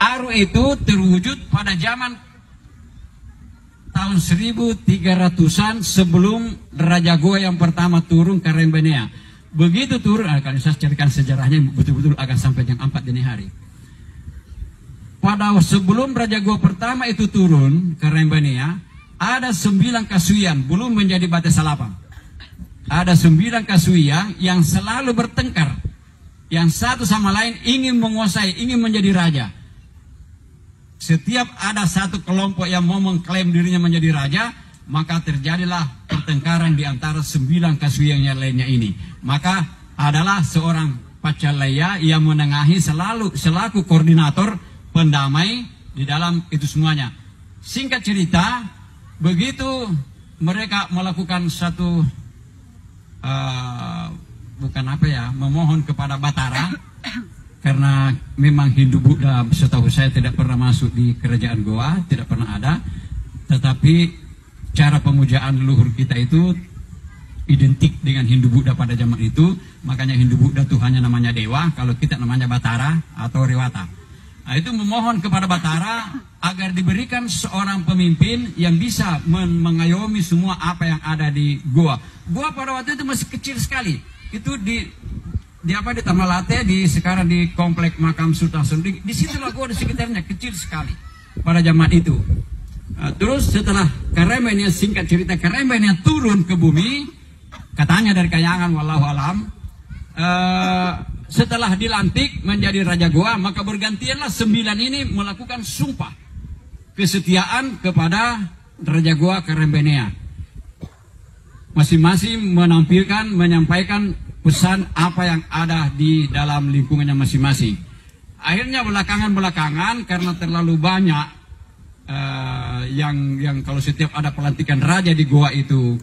Aru itu terwujud pada zaman tahun 1300-an sebelum Raja Goa yang pertama turun ke Rembenea. Begitu turun, kalau saya ceritakan sejarahnya betul-betul akan sampai jam 4 dini hari. Pada sebelum Raja Goa pertama itu turun ke Rembenea, ada 9 kasuian, belum menjadi Bate Salapang. Ada 9 kasuian yang selalu bertengkar. Yang satu sama lain ingin menguasai, ingin menjadi raja. Setiap ada satu kelompok yang mau mengklaim dirinya menjadi raja, maka terjadilah pertengkaran di antara 9 kasuian yang lainnya ini. Maka adalah seorang Pacalaya yang menengahi selaku koordinator pendamai di dalam itu semuanya. Singkat cerita, begitu mereka melakukan satu memohon kepada Batara, karena memang Hindu-Buddha setahu saya tidak pernah masuk di kerajaan Goa, tidak pernah ada. Tetapi cara pemujaan leluhur kita itu identik dengan Hindu-Buddha pada zaman itu. Makanya Hindu-Buddha Tuhannya namanya Dewa, kalau kita namanya Batara atau Rewata. Nah, itu memohon kepada Batara agar diberikan seorang pemimpin yang bisa mengayomi semua apa yang ada di Goa. Goa pada waktu itu masih kecil sekali. Itu di Tamalate, sekarang di komplek makam Sultan Sunding. Di situlah Goa di sekitarnya kecil sekali pada zaman itu. Terus setelah Karembenia, singkat cerita, Karembenia turun ke bumi, katanya dari kayangan, wallahu alam. Setelah dilantik menjadi Raja Goa, maka bergantianlah 9 ini melakukan sumpah kesetiaan kepada Raja Goa Karembenea. Masing-masing menyampaikan pesan apa yang ada di dalam lingkungannya masing-masing. Akhirnya belakangan karena terlalu banyak yang kalau setiap ada pelantikan raja di Goa itu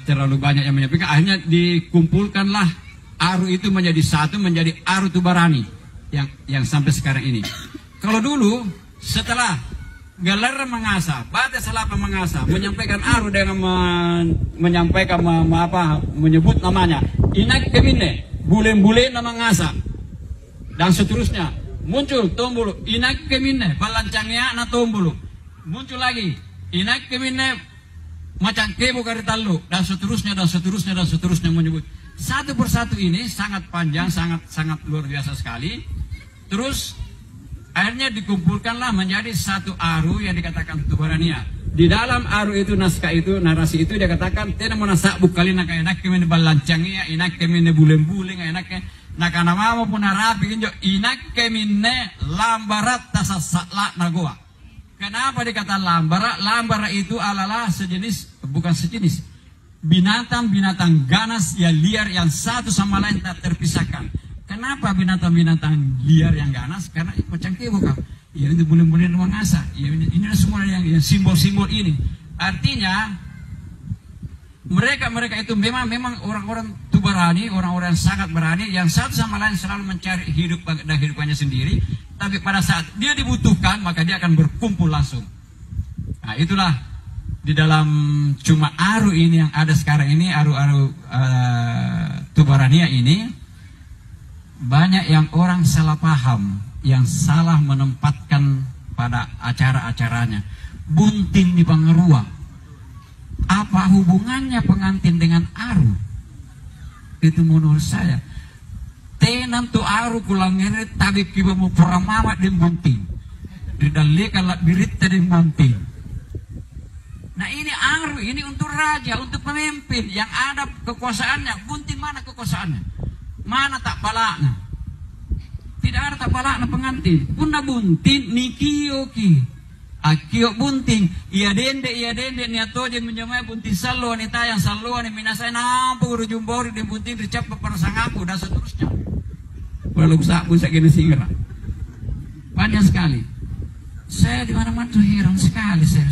terlalu banyak yang menyampaikan, akhirnya dikumpulkanlah Aru itu menjadi satu, menjadi Aru Tubarani yang sampai sekarang ini. Kalau dulu setelah Galer Mangasa, Bate Salapang Mangasa menyampaikan Aru dengan menyampaikan menyebut namanya Inak Kemine, bule-bule nama Mangasa dan seterusnya. Muncul Tombulu, Inak Kemine, Balancangnya na Tombulu. Muncul lagi Inak Kemine macam Kebo Karitalu dan seterusnya menyebut. Satu persatu ini sangat panjang, sangat luar biasa sekali. Terus akhirnya dikumpulkanlah menjadi satu Aru yang dikatakan Tubarania. Di dalam Aru itu, naskah itu, narasi itu dia katakan tidak menasak bukalina kaya enak kemene balancangnya, enak kemene buleng-buleng, enak nakana mama pun rapi kinjo, enak kemene lambarat tasasakla nagoa. Kenapa dikata lambara? Lambara itu adalah bukan sejenis binatang-binatang ganas yang liar yang satu sama lain tak terpisahkan. Kenapa binatang-binatang liar yang ganas? Karena macam kebo kan. Ya itu boleh-boleh mengasa. Ya ini semua yang simbol-simbol ini. Artinya mereka itu memang orang-orang Tubarani, orang-orang yang sangat berani, yang satu sama lain selalu mencari hidup dan hidupannya sendiri. Tapi pada saat dia dibutuhkan, maka dia akan berkumpul langsung. Nah, itulah di dalam cuma Aru ini yang ada sekarang ini, Aru-Aru Tubarania ini, banyak yang orang salah paham, yang salah menempatkan pada acara-acaranya. Bunting di Pangerua, apa hubungannya pengantin dengan Aru? Itu menurut saya. Tenan tu Aru kulangere tadi kiba mau peramama di bunting. Didalikan lah birita di bunting. Nah ini Aru, ini untuk raja, untuk pemimpin yang ada kekuasaannya. Bunting mana kekuasaannya? Mana tak palaknya? Tidak ada tak palaknya pengantin. Puna bunting nikiyoki. Akio bunting. Iya dende niatoje menjamai bunting salo ni tayang salo ni minasai nampu rujumbori di bunting dicap persangaku dan seterusnya. Walau pun saya kena singgah. Panjang sekali. Saya di mana-mana tuh heran sekali saya.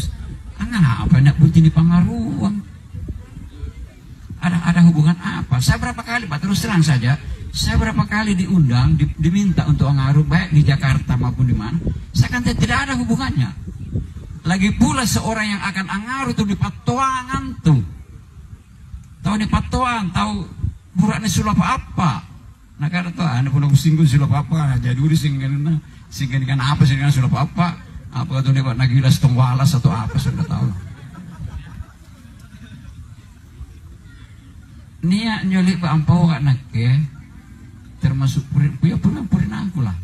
Apa nak bunting di Pangaruang? Ada hubungan apa? Saya berapa kali, Pak, terus terang saja, saya berapa kali diundang, diminta untuk Angaru, baik di Jakarta maupun di mana, saya kata tidak ada hubungannya. Lagi pula seorang yang akan Angaru itu di Patoangan tuh, tahu di Patoan, tahu buraknya sulap apa? Nah kada to anda pun aku singgung sudah apa jadi uri singgan apa singgan sudah apa tuh dia buat nagilas tong walas atau apa sudah tahu. Nia nyoli pa ampau kak nakke termasuk punya purin aku lah.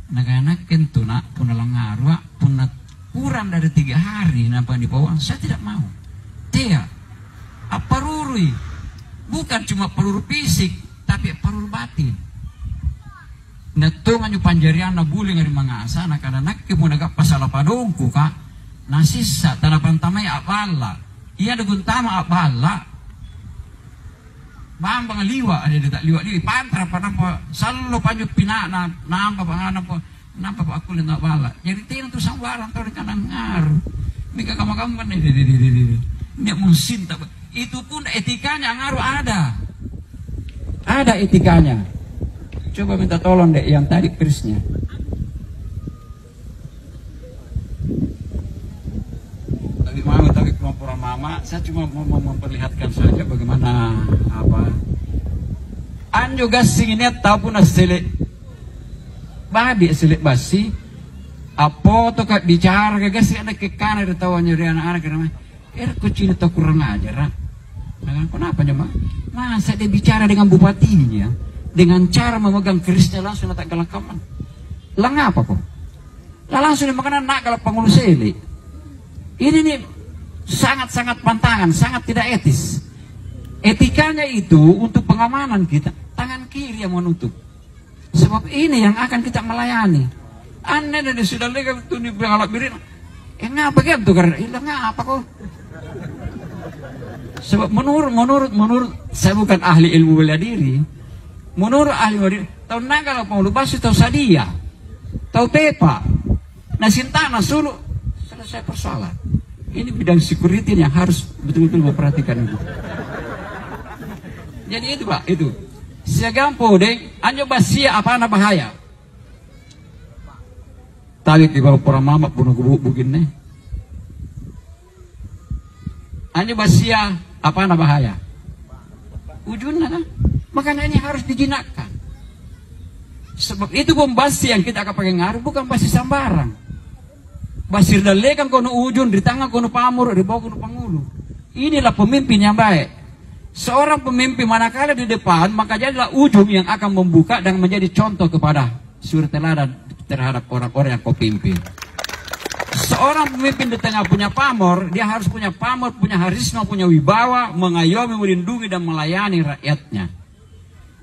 Nak kentu nak puna langarwa puna kurang dari 3 hari nampak di bawah saya tidak mau. Dia apa rurui bukan cuma peluru fisik tapi peluru batin. Natung anju panjarian na buli ngari mangasa nak kada nakke puna gak pasala padongku kak nasisa tanapan tamai apala iya duguntama apala bambang liwa ada detak liwa pantra panapa selalu panju pinana nampak pangana po nampak aku lena bala jadi tiang tu sambaran tu kanan ngaruh mika kamu nih dia musim tak itu pun etikanya ngaruh ada etikanya. Coba minta tolong deh yang tadi krisnya tapi kelompok mama saya cuma mau memperlihatkan saja bagaimana apa an juga singinnya tahu pun selek badi selek basi apa tuh kak bicara ke gas ada ke kanan ada tahu nyeri anak-anak karena kucing itu kurang ajar kenapa nyamak masa dia bicara dengan bupatinya dengan cara memegang kerisnya langsung tak galakaman lah ngapa kok lah langsung dimakan nak kalau penghulu selek ini nih sangat-sangat pantangan, sangat tidak etis. Etikanya itu untuk pengamanan kita, tangan kiri yang menutup. Sebab ini yang akan kita melayani. Aneh dan sudah lega itu di pengalap birin. Ngapa gitu karena ngapa kok? Sebab menurut saya bukan ahli ilmu bela diri. Menurut ahli bela diri, tahu naga kalau mau lupa tahu sadia, tahu tepa, nasintana sulu selesai persoalan. Ini bidang security yang harus betul-betul memperhatikan itu. Jadi itu Pak, itu. Siagampo deng, anjo basia apa anak bahaya. Tali di bawah para mama bunuh begini. Anjo basia apa anak bahaya. Ujungnya kan, makanya ini harus dijinakkan. Sebab itu bombasi yang kita akan pakai ngaruh bukan basi sambarang. Basir dalekan kono ujung di tangan kono pamur di bawah kono pangulu. Inilah pemimpin yang baik. Seorang pemimpin manakala di depan maka jadilah ujung yang akan membuka dan menjadi contoh kepada suri teladan terhadap orang-orang yang kau pimpin. Seorang pemimpin di tengah punya pamor, dia harus punya pamor, punya harisma, punya wibawa, mengayomi, melindungi dan melayani rakyatnya.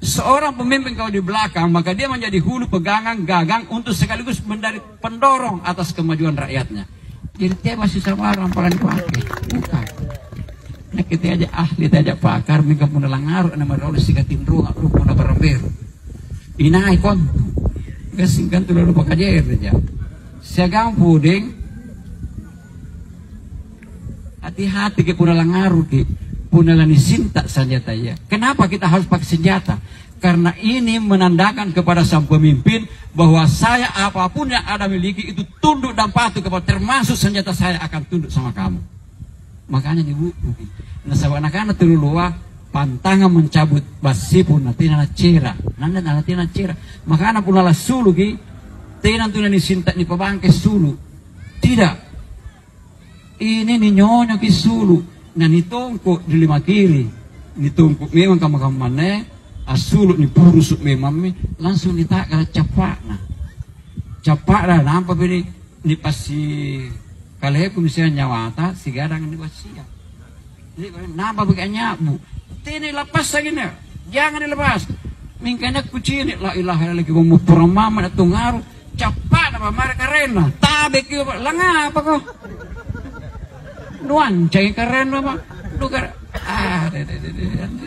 Seorang pemimpin kalau di belakang maka dia menjadi hulu pegangan gagang untuk sekaligus menjadi pendorong atas kemajuan rakyatnya. Jadi dia masih sama orang paling dipakai bukan. Nah kita aja ahli aja pakar mereka pun langar nama role sikatin ruang aku pun berember inai kon gasingkan tu lalu pakai aja siagang puding hati-hati ke pun langaru ke punalani sinta senjata ya. Kenapa kita harus pakai senjata? Karena ini menandakan kepada sang pemimpin bahwa saya apapun yang ada miliki itu tunduk dan patuh kepada termasuk senjata saya akan tunduk sama kamu. Makanya ibu, nah sahabat anak-anak terluar pantangan mencabut basi pun nanti nana cera, nanti nana cera. Makanya pun ala sulu ki, tenan tu nani sinta ni pabangke sulu. Tidak, ini ni nyonya ki sulu. Nah ni tongko di lima kiri, ni tongko memang kamu mana, asulut ni purusuk memang langsung ni tak kalau capak dah nampak ni pasti kalau aku misalnya nyawata si gadang ni pasti ya, ni nampak beganya bu, ini lepas lagi ni, jangan dilepas, mingkanya kucing ni la ilaha lagi mau peramama atau ngaruh capak apa marah karena tabek juga langah apa kok. Nuan cai keren apa? Luka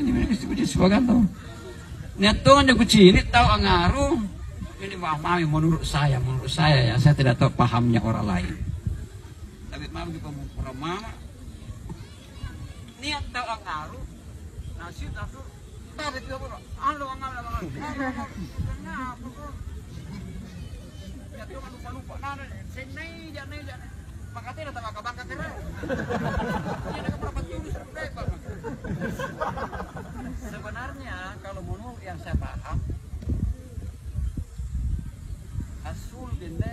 ini sebagai tu. Niatun yang kucing ini tahu ngaruh. Ini mami menurut saya ya saya tidak tahu pahamnya orang lain. Tapi mami kita mau mama. Niat tahu ngaruh. Nasi tahu. Tapi dia pun anu ngaruh. Kenapa kok? Ya tu kan lupa. Nana, senai jangan. Makanya datang ke bangka keren. Ini ada berapa tulis sebenarnya kalau menurut yang saya paham asul dende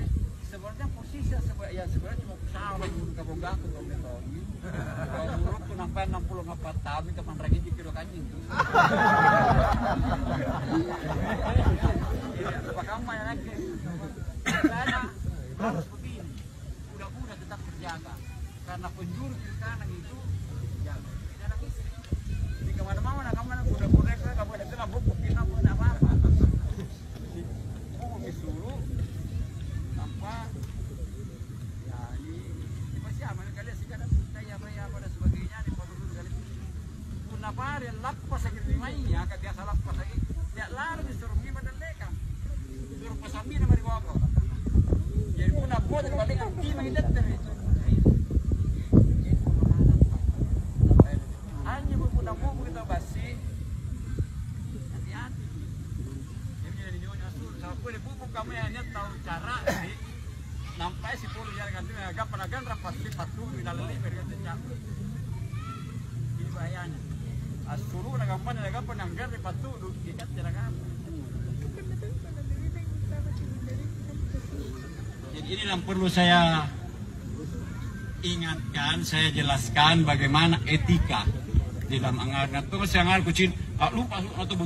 sebenarnya posisi ya sebenarnya cuma pesawat yang kabonggang ke beton. Kalau buruk tuh nampai 64 tahun kapan lagi dikira kanjing tuh. Pakam yang lagi. Karena harus begini. Udah tetap terjaga. Karena penjuru kiri kanan itu jaga. Jangan istri. Di kemana-mana kamu udah kamu ada telah bubuk kita pun apa-apa. Bubuk disuruh tanpa ya ini masih aman kali sih kadang kayak apa dan sebagainya di perlu kali. Kenapa dia lapas lagi di mainnya kan biasa lapas lagi. Dia lari disuruh gimana leka. Suruh pasambi nama di bawah. Jadi pun buat kembali kan tim yang deter itu. Hanya buku kita basi hati-hati. Jadi jadi nyonya sul. Sampai buku kami hanya tahu cara jadi nampai si puluh yang ganti agak penagan rapat lipat tuh di dalam lipat ganti campur. Ini bahayanya. Asuru nagampan agak penanggar lipat tuh dikat jerakan. Jadi ini yang perlu saya ingatkan, saya jelaskan bagaimana etika di dalam anggaran. Itu saya ngal kucing, lupa atau